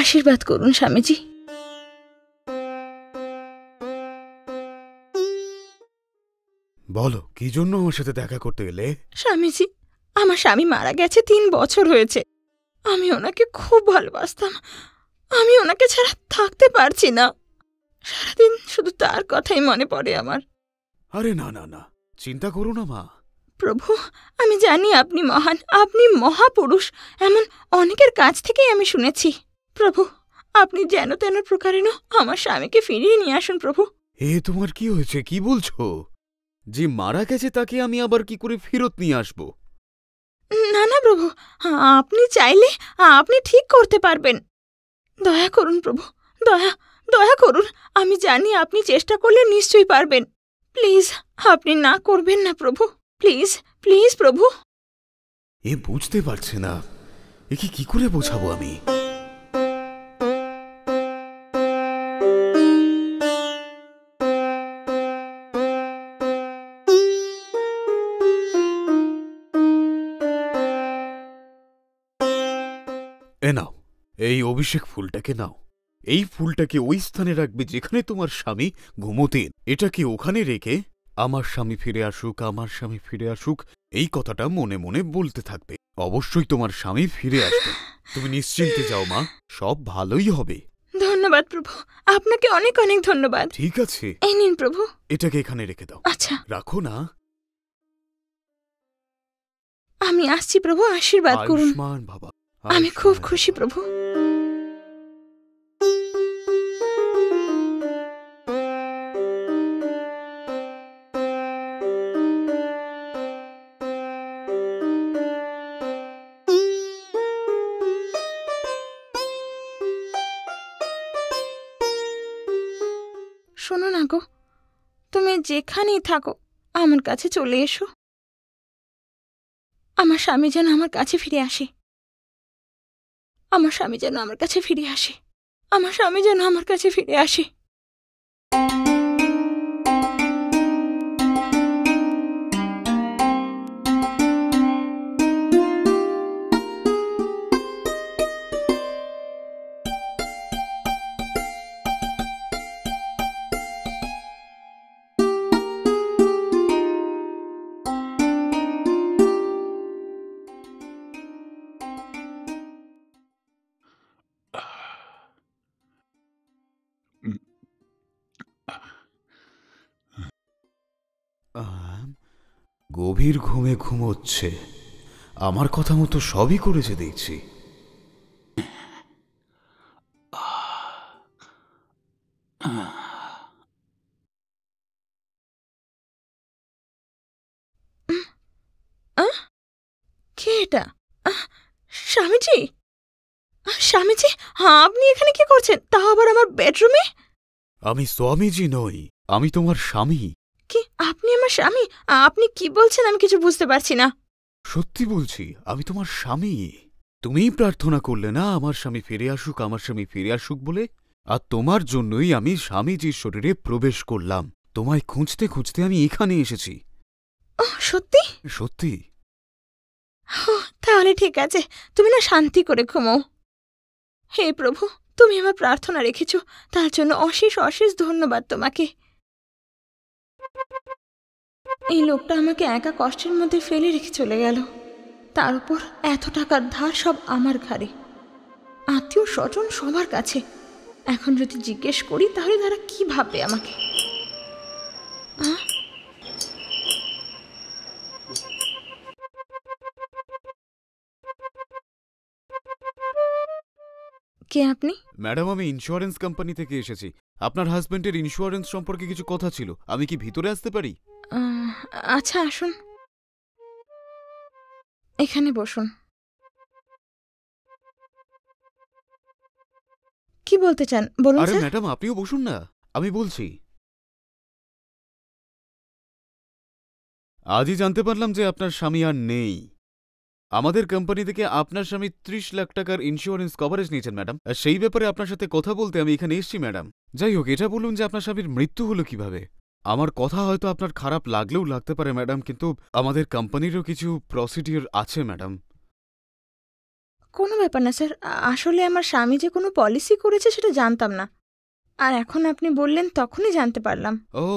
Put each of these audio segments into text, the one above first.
আশীর্বাদ করুন স্বামীজি। বলো, কি জন্য আমার সাথে দেখা করতে গেলে? স্বামীজি, আমার স্বামী মারা গেছে 3 বছর হয়েছে। আমি ওনাকে খুব ভালোবাসতাম। আমি ওনাকে ছাড়া থাকতে পারছি না। সারাদিন শুধু তার কথাই মনে পড়ে আমার। আরে না না না, চিন্তা করো না মা। প্রভু, আমি জানি আপনি মহান, আপনি মহাপুরুষ, এমন অনেকের কাছ থেকেই আমি শুনেছি। প্রভু, আপনি যেন তেন প্রকারেণ আমার স্বামীকে ফিরিয়ে নিয়ে আসুন প্রভু। তোমার কি হয়েছে? কি বলছো? যে মারা গেছে তাকে আমি আবার কি করে ফেরত নিয়ে আসবো? না না প্রভু, আপনি চাইলে আপনি ঠিক করতে পারবেন। দয়া করুন প্রভু, দয়া করুন। আমি জানি আপনি চেষ্টা করলে নিশ্চয়ই পারবেন। প্লিজ, আপনি না করবেন না প্রভু। প্লিজ প্লিজ প্রভু। বুঝতে পারছে না, একে কি করে বোঝাবো আমি? নাও, এই অভিষেক ফুলটাকে নাও। এই ফুলটাকে ওই স্থানে রাখবে যেখানে তোমার স্বামী ঘুমোতেন। এটাকে ওখানে রেখে আমার স্বামী ফিরে আসুক, আমার স্বামী ফিরে আসুক, এই কথাটা মনে মনে বলতে থাকবে। অবশ্যই তোমার স্বামী ফিরে আসবে। তুমি নিশ্চিন্তে যাও মা, সব ভালোই হবে। ধন্যবাদ প্রভু, আপনাকে অনেক অনেক ধন্যবাদ। ঠিক আছে, এই নিন প্রভু। এটাকে এখানে রেখে দাও। আচ্ছা, রাখো না। আমি আসছি প্রভু, আশীর্বাদ করুন। আয়ুষ্মান বাবা। আমি খুব খুশি প্রভু। শোনো না গো, তুমি যেখানেই থাকো আমার কাছে চলে এসো। আমার স্বামী যেন আমার কাছে ফিরে আসে। আমার স্বামী যেন আমার কাছে ফিরে আসে। আমার স্বামী যেন আমার কাছে ফিরে আসে। গভীর ঘুমে ঘুমোচ্ছে। আমার কথা মতো সবই করেছে দেখছি। কে এটা? স্বামীজি, স্বামীজি, আপনি এখানে কি করছেন, তাও আবার আমার বেডরুমে? আমি স্বামীজি নই, আমি তোমার স্বামী। কি, আপনি আমার স্বামী? আপনি কি বলছেন আমি কিছু বুঝতে পারছি না। সত্যি বলছি, আমি তোমার স্বামী। তুমিই প্রার্থনা করলে না আমার স্বামী ফিরে আসুক, আমার স্বামী ফিরে আসুক বলে। আর তোমার জন্যই আমি স্বামীজির শরীরে প্রবেশ করলাম। তোমায় খুঁজতে খুঁজতে আমি এখানে এসেছি। সত্যি? সত্যি। তাহলে ঠিক আছে, তুমি না শান্তি করে ঘুমো। হে প্রভু, তুমি আমার প্রার্থনা রেখেছ, তার জন্য অশেষ অশেষ ধন্যবাদ তোমাকে। এই লোকটা আমাকে একা কষ্টের মধ্যে ফেলে রেখে চলে গেল, তার উপর এত টাকার ধার সব আমার ঘাড়ে। আত্মীয় স্বজন সবার কাছে। এখন যদি জিজ্ঞেস করি তাহলে তারা কি ভাববে আমাকে? কে আপনি? ম্যাডাম, আমি ইন্স্যুরেন্স কোম্পানি থেকে এসেছি। আপনার হাজবেন্ডের ইন্স্যুরেন্স সম্পর্কে কিছু কথা ছিল। আমি কি ভিতরে আসতে পারি? আচ্ছা, আসুন, এখানে বসুন। কি বলতে চান বলুন। আরে ম্যাডাম, আপনিও বসুন না, আমি বলছি। আজই জানতে পারলাম যে আপনার স্বামী আর নেই। আমাদের কোম্পানি থেকে আপনার স্বামী 30 লাখ টাকার ইন্স্যুরেন্স কভারেজ নিয়েছেন ম্যাডাম। সেই ব্যাপারে আপনার সাথে কথা বলতে আমি এখানে এসেছি ম্যাডাম। যাই হোক, এটা বলুন যে আপনার স্বামীর মৃত্যু হলো কিভাবে? আমার কথা হয়তো আপনার খারাপ লাগলেও লাগতে পারে ম্যাডাম, কিন্তু আমাদের কোম্পানিরও কিছু প্রসিডিওর আছে ম্যাডাম। কোনো ব্যাপার না স্যার, আসলে আমার স্বামী যে কোনো পলিসি করেছে সেটা জানতাম না, আর এখন আপনি বললেন তখনই জানতে পারলাম। ও,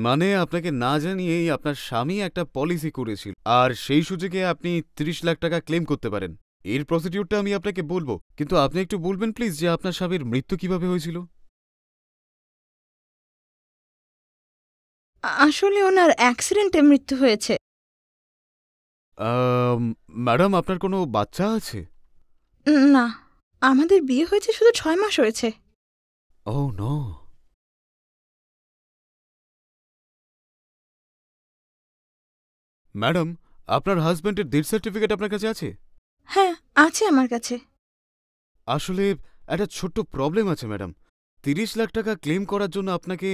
মানে আপনাকে না জানিয়েই আপনার স্বামী একটা পলিসি করেছিল, আর সেই সুযোগে আপনি 30 লাখ টাকা ক্লেম করতে পারেন। এর প্রসিডিউরটা আমি আপনাকে বলবো, কিন্তু আপনি একটু বলবেন প্লিজ যে আপনার স্বামীর মৃত্যু কিভাবে হয়েছিল? আসলে ওনার অ্যাক্সিডেন্টে মৃত্যু হয়েছে। ম্যাডাম, আপনার কোনো বাচ্চা আছে? না, আমাদের বিয়ে হয়েছে শুধু 6 মাস হয়েছে। ও নো। ম্যাডাম, আপনার হাজব্যান্ডের ডেথ সার্টিফিকেট আপনার কাছে আছে? হ্যাঁ, আছে আমার কাছে। আসলে একটা ছোট্ট প্রবলেম আছে ম্যাডাম। 30 লাখ টাকা ক্লেম করার জন্য আপনাকে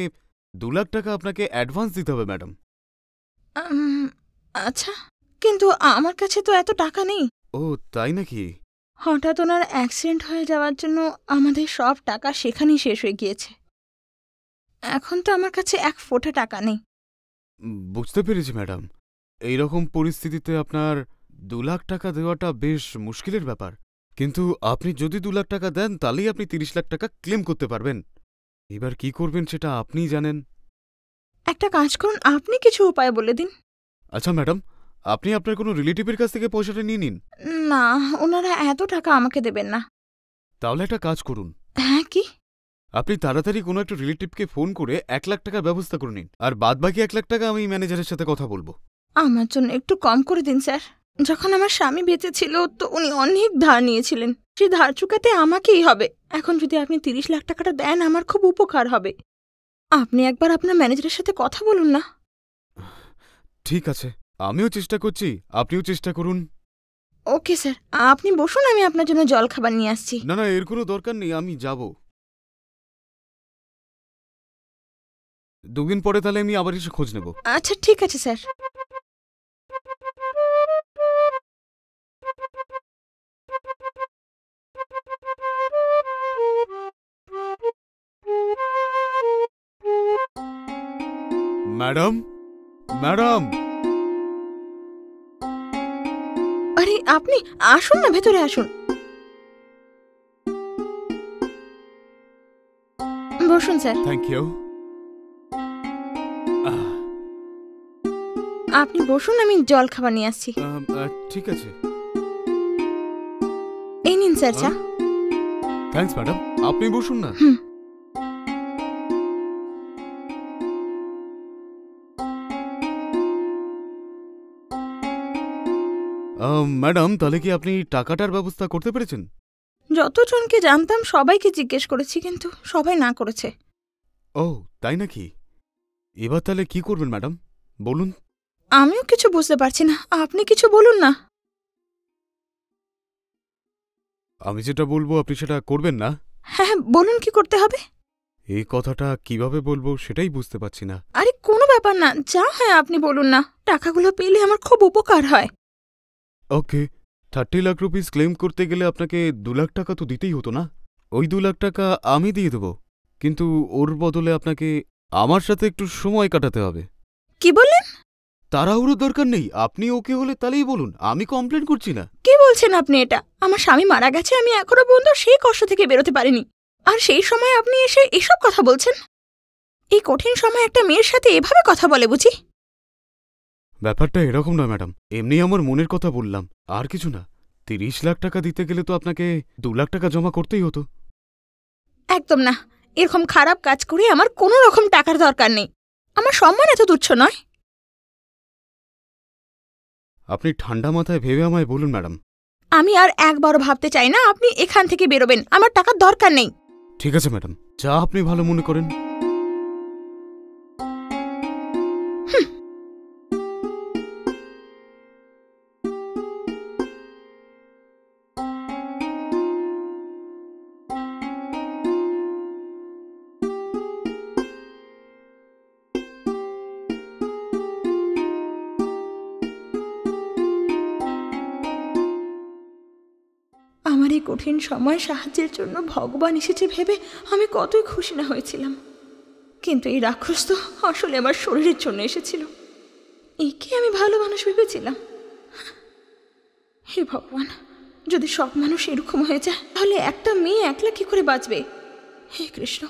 2 লাখ টাকা আপনাকে অ্যাডভান্স দিতে হবে ম্যাডাম। আচ্ছা, কিন্তু আমার কাছে তো এত টাকা নেই। ও তাই নাকি? হঠাৎ ওনার অ্যাক্সিডেন্ট হয়ে যাওয়ার জন্য আমাদের সব টাকা সেখানেই শেষ হয়ে গিয়েছে। এখন তো আমার কাছে 1 ফোঁটা টাকা নেই। বুঝতে পেরেছি ম্যাডাম। এইরকম পরিস্থিতিতে আপনার 2 লাখ টাকা দেওয়াটা বেশ মুশকিলের ব্যাপার, কিন্তু আপনি যদি 2 লাখ টাকা দেন তাহলেই আপনি 30 লাখ টাকা ক্লেম করতে পারবেন। এবার কি করবেন সেটা আপনিই জানেন। একটা কাজ করুন, আপনি কিছু উপায় বলে দিন। আচ্ছা ম্যাডাম, আপনি আপনার কোনো রিলেটিভের কাছ থেকে পয়সাটা নিয়ে নিন। না, ওনারা এত টাকা আমাকে দেবেন না। তাহলে একটা কাজ করুন, হ্যাঁ, কি? আপনি তাড়াতাড়ি কোনো একটা রিলেটিভকে ফোন করে 1 লাখ টাকার ব্যবস্থা করে নিন, আর বাদবাকি 1 লাখ টাকা আমি ম্যানেজারের সাথে কথা বলবো। আমার জন্য একটু কম করে দিন স্যার। যখন আমার স্বামী বেঁচে ছিল তো উনি অনেক ধার নিয়েছিলেন, সেই ধার চুকাতে আমাকেই হবে। এখন যদি আপনি 30 লাখ টাকাটা দেন আমার খুব উপকার হবে। আপনি একবার আপনার ম্যানেজারের সাথে কথা বলুন না। ঠিক আছে, আমিও চেষ্টা করছি, আপনিও চেষ্টা করুন। ওকে স্যার, আপনি বসুন, আমি আপনার জন্য জল খাবার নিয়ে আসছি। না না, এর কোনো দরকার নেই, আমি যাব। 2 দিন পরে তাহলে আমি আবার এসে খোঁজ নেব। আচ্ছা, ঠিক আছে স্যার। Madam, madam. আরে আপনি আসুন না, ভেতরে আসুন, বসুন স্যার। Thank you. আপনি বসুন, আমি জল খাবার নিয়ে আসছি। ঠিক আছে। এই নিন স্যার চা। থ্যাঙ্কস ম্যাডাম, আপনি বসুন না। ম্যাডাম, তাহলে কি আপনি টাকাটার ব্যবস্থা করতে পেরেছেন? যতজনকে জানতাম সবাইকে জিজ্ঞেস করেছি, কিন্তু সবাই না করেছে। ও তাই নাকি? এবার তাহলে কি করবেন ম্যাডাম, বলুন। আমিও কিছু বুঝতে পারছি না, আপনি কিছু বলুন না। আমি যেটা বলবো আপনি সেটা করবেন না? হ্যাঁ, বলুন কি করতে হবে। এই কথাটা কিভাবে বলবো সেটাই বুঝতে পারছি না। আরে কোনো ব্যাপার না, যা হয় আপনি বলুন না, টাকাগুলো পেলে আমার খুব উপকার হয়। ওকে, 30 লাখ রুপিস ক্লেম করতে গেলে আপনাকে 2 লাখ টাকা তো দিতেই হতো না? ওই 2 লাখ টাকা আমি দিয়ে দেবো, কিন্তু ওর বদলে আপনাকে আমার সাথে একটু সময় কাটাতে হবে। কি বললেন? তাড়াহুড়োর দরকার নেই, আপনি ওকে হলে তাহলেই বলুন, আমি কমপ্লেন করছি না। কি বলছেন আপনি এটা? আমার স্বামী মারা গেছে, আমি এখনো পর্যন্ত সেই কষ্ট থেকে বেরোতে পারিনি, আর সেই সময় আপনি এসে এসব কথা বলছেন? এই কঠিন সময় একটা মেয়ের সাথে এভাবে কথা বলে বুঝি? ব্যাপারটা এরকম নয় ম্যাডাম, এমনি আমার মনের কথা বললাম, আর কিছু না। 30 লাখ টাকা দিতে গেলে তো আপনাকে 2 লাখ টাকা জমা করতেই হতো। একদম না, এরকম খারাপ কাজ করে আমার কোনো রকম টাকার দরকার নেই। আমার সম্মান এত তুচ্ছ নয়। আপনি ঠান্ডা মাথায় ভেবে আমায় বলুন ম্যাডাম। আমি আর একবারও ভাবতে চাই না, আপনি এখান থেকে বেরোবেন, আমার টাকার দরকার নেই। ঠিক আছে ম্যাডাম, যা আপনি ভালো মনে করেন। আমার এই কঠিন সময় সাহায্যের জন্য ভগবান এসেছে ভেবে আমি কতই খুশি না হয়েছিলাম, কিন্তু এই রাক্ষস তো আসলে আমার শরীরের জন্য এসেছিল। একে আমি ভালো মানুষ ভেবেছিলাম। হে ভগবান, যদি সব মানুষ এরকম হয়ে যায় তাহলে একটা মেয়ে একলা কি করে বাঁচবে? হে কৃষ্ণ।